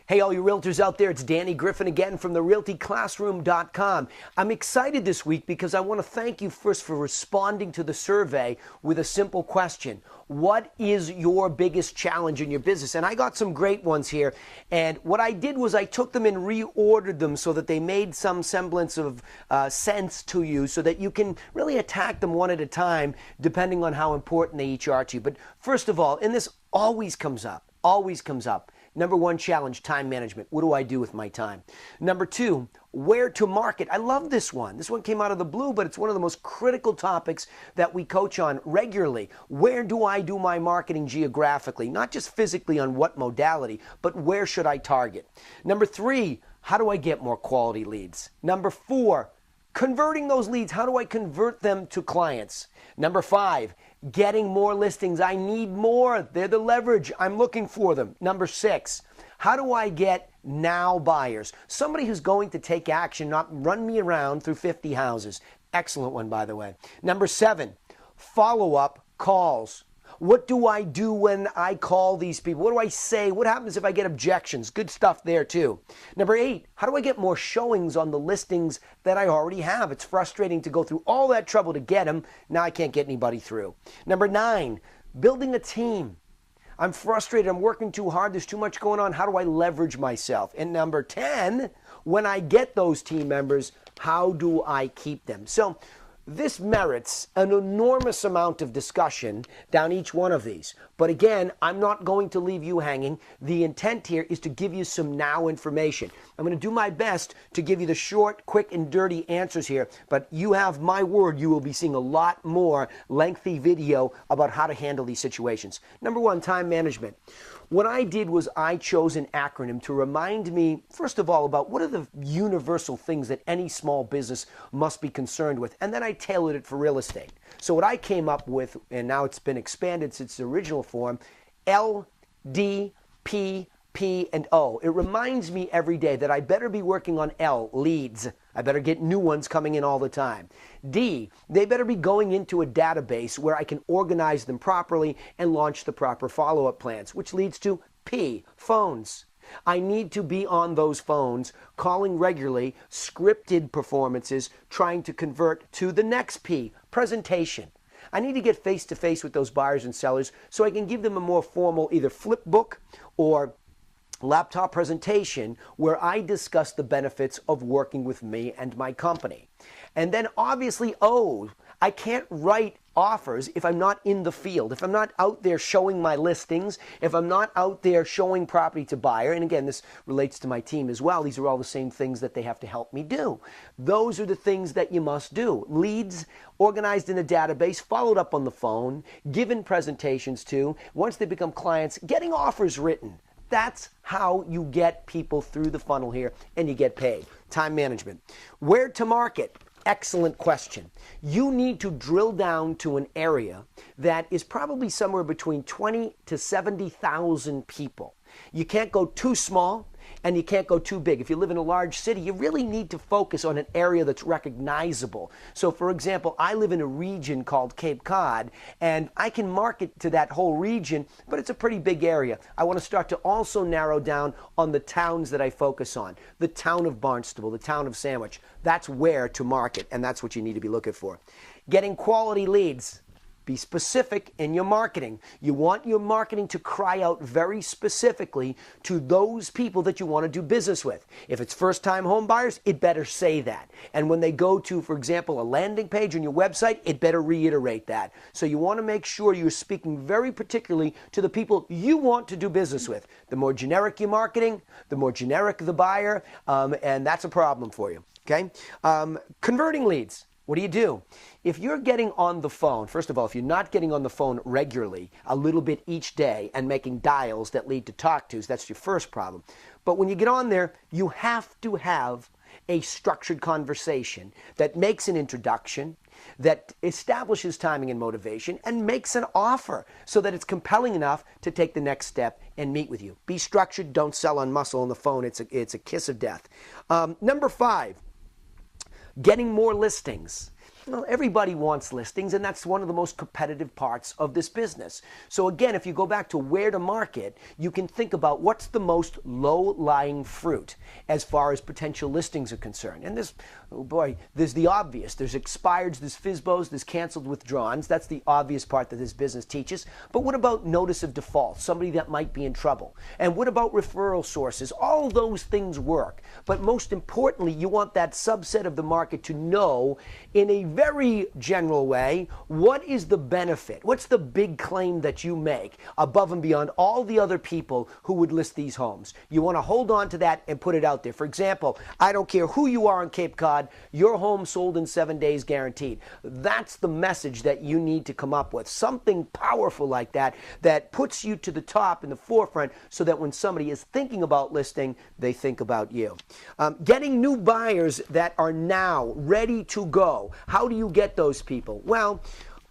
Hey, all you realtors out there, it's Danny Griffin again from the realtyclassroom.com. I'm excited this week because I want to thank you first for responding to the survey with a simple question. What is your biggest challenge in your business? And I got some great ones here. And what I did was I took them and reordered them so that they made some semblance of sense to you so that you can really attack them one at a time depending on how important they each are to you. But first of all, and this always comes up. Number one challenge, time management. What do I do with my time? Number two, where to market. I love this one. This one came out of the blue, but it's one of the most critical topics that we coach on regularly. Where do I do my marketing geographically? Not just physically on what modality, but where should I target? Number three, how do I get more quality leads? Number four, converting those leads. How do I convert them to clients? Number five, getting more listings. I need more. They're the leverage. I'm looking for them. Number six, how do I get now buyers? Somebody who's going to take action, not run me around through 50 houses. Excellent one, by the way. Number seven, follow-up calls. What do I do when I call these people? What do I say? What happens if I get objections? Good stuff there too. Number eight, how do I get more showings on the listings that I already have? It's frustrating to go through all that trouble to get them. Now I can't get anybody through. Number nine, building a team. I'm frustrated. I'm working too hard. There's too much going on. How do I leverage myself? And number 10, when I get those team members, how do I keep them? So this merits an enormous amount of discussion down each one of these. But again, I'm not going to leave you hanging. The intent here is to give you some now information. I'm going to do my best to give you the short, quick, and dirty answers here. But you have my word, you will be seeing a lot more lengthy video about how to handle these situations. Number one, time management. What I did was I chose an acronym to remind me, first of all, about what are the universal things that any small business must be concerned with, and then I tailored it for real estate. So what I came up with, and now it's been expanded since its original form, L, D, P, P, and O. It reminds me every day that I better be working on L, leads. I better get new ones coming in all the time. D, they better be going into a database where I can organize them properly and launch the proper follow-up plans, which leads to P, phones. I need to be on those phones, calling regularly, scripted performances, trying to convert to the next P, presentation. I need to get face-to-face with those buyers and sellers so I can give them a more formal either flip book or laptop presentation where I discuss the benefits of working with me and my company. And then obviously, I can't write offers if I'm not in the field, if I'm not out there showing my listings, if I'm not out there showing property to buyer. And again, this relates to my team as well. These are all the same things that they have to help me do. Those are the things that you must do. Leads organized in a database, followed up on the phone, given presentations to. Once they become clients, getting offers written. That's how you get people through the funnel here and you get paid. Time management. Where to market? Excellent question. You need to drill down to an area that is probably somewhere between 20 to 70,000 people. You can't go too small and you can't go too big. If you live in a large city, you really need to focus on an area that's recognizable. So for example, I live in a region called Cape Cod, and I can market to that whole region, but it's a pretty big area. I want to start to also narrow down on the towns that I focus on. The town of Barnstable, the town of Sandwich. That's where to market, and that's what you need to be looking for. Getting quality leads. Be specific in your marketing. You want your marketing to cry out very specifically to those people that you want to do business with. If it's first-time home buyers, it better say that. And when they go to, for example, a landing page on your website, it better reiterate that. So you want to make sure you're speaking very particularly to the people you want to do business with. The more generic your marketing, the more generic the buyer, and that's a problem for you. Okay? Converting leads. What do? If you're getting on the phone, first of all, if you're not getting on the phone regularly, a little bit each day, and making dials that lead to talk-tos, that's your first problem. But when you get on there, you have to have a structured conversation that makes an introduction, that establishes timing and motivation, and makes an offer so that it's compelling enough to take the next step and meet with you. Be structured. Don't sell on muscle on the phone. It's a kiss of death. Number 5. Getting more listings. Well, everybody wants listings, and that's one of the most competitive parts of this business. So again, if you go back to where to market, you can think about what's the most low-lying fruit as far as potential listings are concerned. And this, oh boy, there's the obvious. There's expireds, there's FSBOs, there's canceled withdrawals. That's the obvious part that this business teaches. But what about notice of default, somebody that might be in trouble? And what about referral sources? All those things work. But most importantly, you want that subset of the market to know in a very general way, what is the benefit? What's the big claim that you make above and beyond all the other people who would list these homes? You want to hold on to that and put it out there. For example, I don't care who you are on Cape Cod, your home sold in 7 days guaranteed. That's the message that you need to come up with. Something powerful like that that puts you to the top in the forefront so that when somebody is thinking about listing, they think about you. Getting new buyers that are now ready to go. How do you get those people? Well,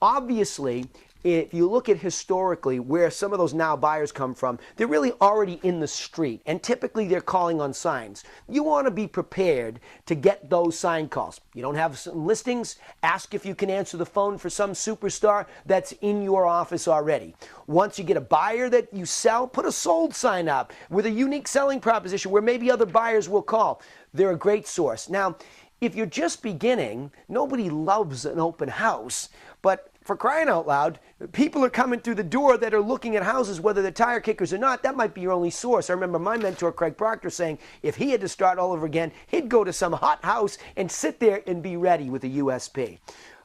obviously, if you look at historically where some of those now buyers come from, they're really already in the street, and typically they're calling on signs. You want to be prepared to get those sign calls. You don't have some listings? Ask if you can answer the phone for some superstar that's in your office already. Once you get a buyer that you sell, put a sold sign up with a unique selling proposition where maybe other buyers will call. They're a great source. Now, if you're just beginning, nobody loves an open house, but for crying out loud, people are coming through the door that are looking at houses, whether they're tire kickers or not. That might be your only source. I remember my mentor, Craig Proctor, saying if he had to start all over again, he'd go to some hot house and sit there and be ready with a USP.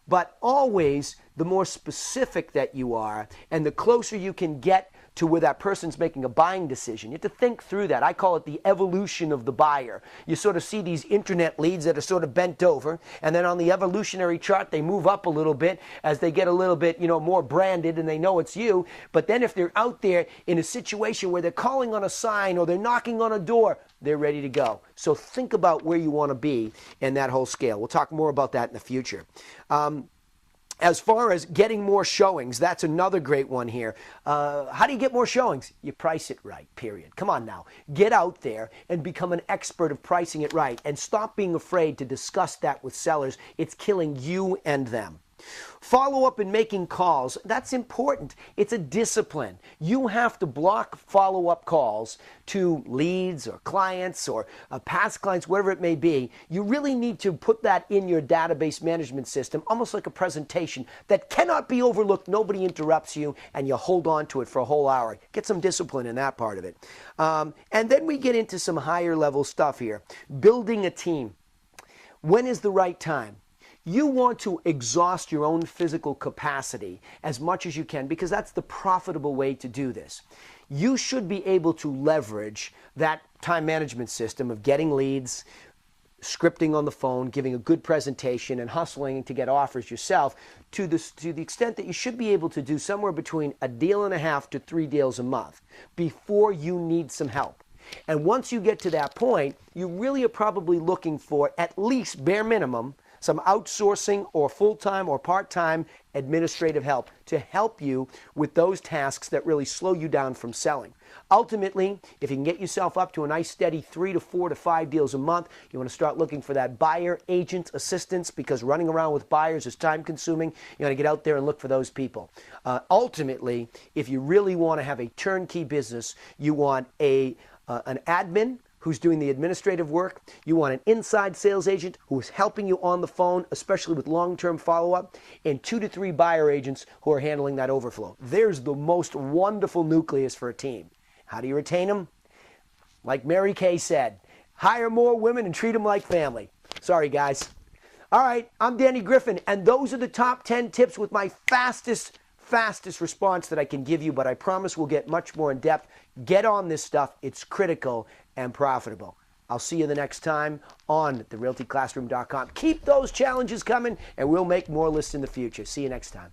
But always, the more specific that you are and the closer you can get to where that person's making a buying decision. You have to think through that. I call it the evolution of the buyer. You sort of see these internet leads that are sort of bent over, and then on the evolutionary chart, they move up a little bit as they get a little bit, more branded and they know it's you. But then if they're out there in a situation where they're calling on a sign or they're knocking on a door, they're ready to go. So think about where you want to be in that whole scale. We'll talk more about that in the future. As far as getting more showings, that's another great one here. How do you get more showings? You price it right, period. Come on now. Get out there and become an expert of pricing it right. And stop being afraid to discuss that with sellers. It's killing you and them. Follow up and making calls, that's important. It's a discipline. You have to block follow-up calls to leads or clients or past clients, whatever it may be. You really need to put that in your database management system, almost like a presentation that cannot be overlooked. Nobody interrupts you, and you hold on to it for a whole hour. Get some discipline in that part of it. And then we get into some higher level stuff here. Building a team. When is the right time? You want to exhaust your own physical capacity as much as you can because that's the profitable way to do this. You should be able to leverage that time management system of getting leads, scripting on the phone, giving a good presentation, and hustling to get offers yourself to the extent that you should be able to do somewhere between 1.5 deals to 3 deals a month before you need some help. And once you get to that point, you really are probably looking for at least bare minimum some outsourcing or full-time or part-time administrative help to help you with those tasks that really slow you down from selling. Ultimately, if you can get yourself up to a nice steady 3 to 4 to 5 deals a month, you want to start looking for that buyer agent assistance because running around with buyers is time consuming. You want to get out there and look for those people. Ultimately, if you really want to have a turnkey business, you want an admin who's doing the administrative work. You want an inside sales agent who is helping you on the phone, especially with long-term follow-up, and 2 to 3 buyer agents who are handling that overflow. There's the most wonderful nucleus for a team. How do you retain them? Like Mary Kay said, hire more women and treat them like family. Sorry, guys. All right, I'm Danny Griffin, and those are the top 10 tips with my fastest response that I can give you, but I promise we'll get much more in depth. Get on this stuff. It's critical and profitable. I'll see you the next time on therealtyclassroom.com. Keep those challenges coming, and we'll make more lists in the future. See you next time.